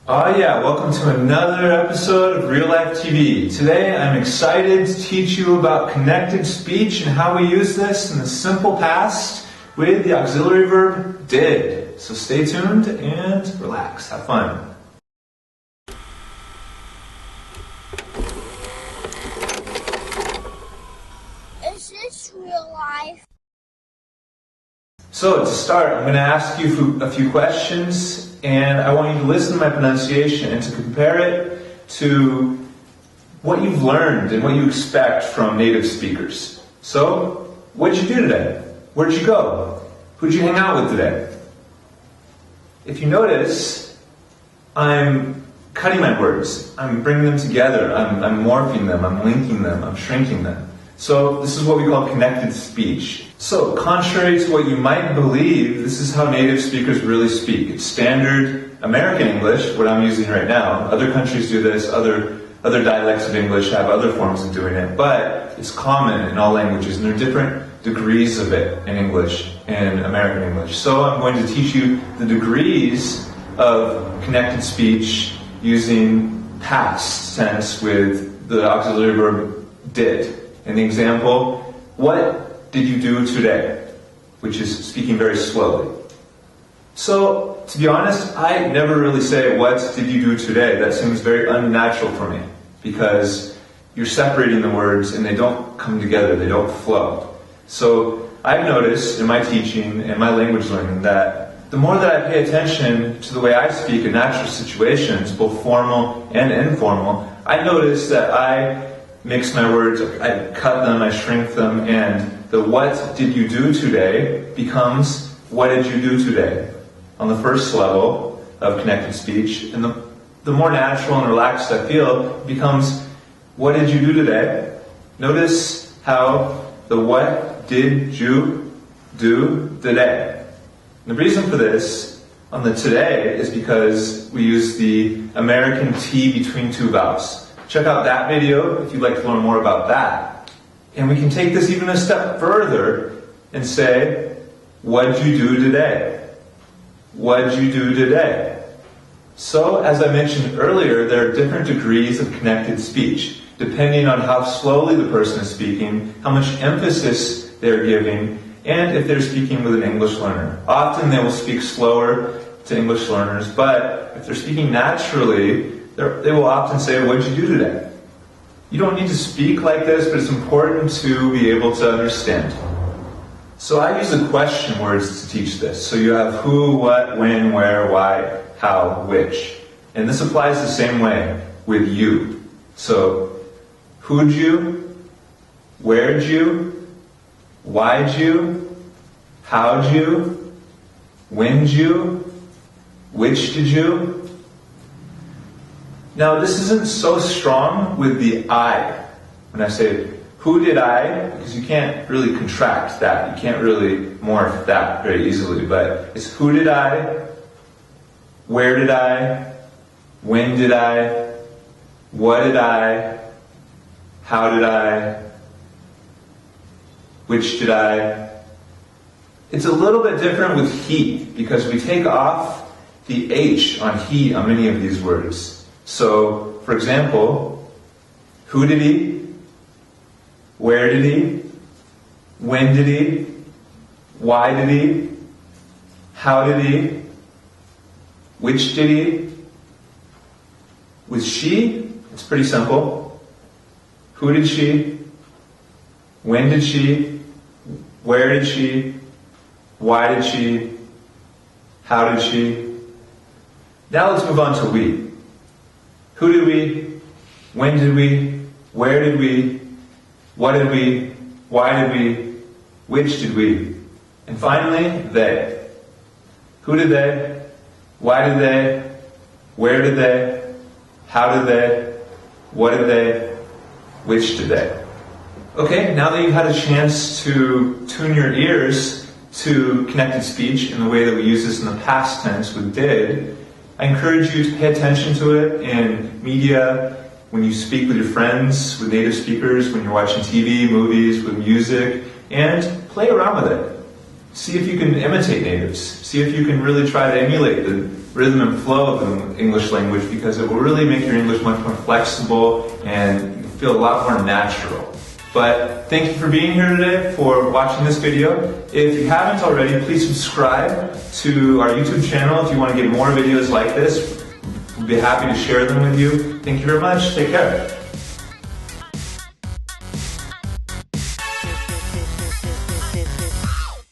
Oh yeah, welcome to another episode of Real Life TV. Today I'm excited to teach you about connected speech and how we use this in the simple past with the auxiliary verb did. So stay tuned and relax, have fun. Is this real life? So to start, I'm going to ask you a few questions, and I want you to listen to my pronunciation and to compare it to what you've learned and what you expect from native speakers. So, what did you do today? Where'd you go? Who'd you hang out with today? If you notice, I'm cutting my words. I'm bringing them together. I'm morphing them. I'm linking them. I'm shrinking them. So this is what we call connected speech. So contrary to what you might believe, this is how native speakers really speak. It's standard American English, what I'm using right now. Other countries do this, other dialects of English have other forms of doing it, but it's common in all languages, and there are different degrees of it in English, in American English. So I'm going to teach you the degrees of connected speech using past tense with the auxiliary verb did. In the example, what did you do today? Which is speaking very slowly. So, to be honest, I never really say, what did you do today? That seems very unnatural for me, because you're separating the words and they don't come together, they don't flow. So, I've noticed in my teaching and my language learning that the more that I pay attention to the way I speak in natural situations, both formal and informal, I notice that I mix my words, I cut them, I shrink them, and the what did you do today becomes what did you do today on the first level of connected speech. And the more natural and relaxed I feel, it becomes what did you do today? Notice how the what did you do today. And the reason for this on the today is because we use the American T between two vowels. Check out that video if you'd like to learn more about that. And we can take this even a step further and say, what'd you do today? What'd you do today? So, as I mentioned earlier, there are different degrees of connected speech, depending on how slowly the person is speaking, how much emphasis they're giving, and if they're speaking with an English learner. Often they will speak slower to English learners, but if they're speaking naturally, they will often say, what did you do today? You don't need to speak like this, but it's important to be able to understand. So I use the question words to teach this. So you have who, what, when, where, why, how, which. And this applies the same way with you. So, who'd you? Where'd you? Why'd you? How'd you? When'd you? Which did you? Now, this isn't so strong with the I. When I say, who did I? Because you can't really contract that. You can't really morph that very easily. But it's who did I? Where did I? When did I? What did I? How did I? Which did I? It's a little bit different with he, because we take off the H on he on many of these words. So, for example, who did he? Where did he? When did he? Why did he? How did he? Which did he? With she, it's pretty simple. Who did she? When did she? Where did she? Why did she? How did she? Now let's move on to we. Who did we? When did we? Where did we? What did we? Why did we? Which did we? And finally, they. Who did they? Why did they? Where did they? How did they? What did they? Which did they? Okay, now that you've had a chance to tune your ears to connected speech in the way that we use this in the past tense with did, I encourage you to pay attention to it in media, when you speak with your friends, with native speakers, when you're watching TV, movies, with music, and play around with it. See if you can imitate natives. See if you can really try to emulate rhythm and flow of the English language, because it will really make your English much more flexible and you feel a lot more natural. But thank you for being here today, for watching this video. If you haven't already, please subscribe to our YouTube channel if you want to get more videos like this. We'll be happy to share them with you. Thank you very much. Take care.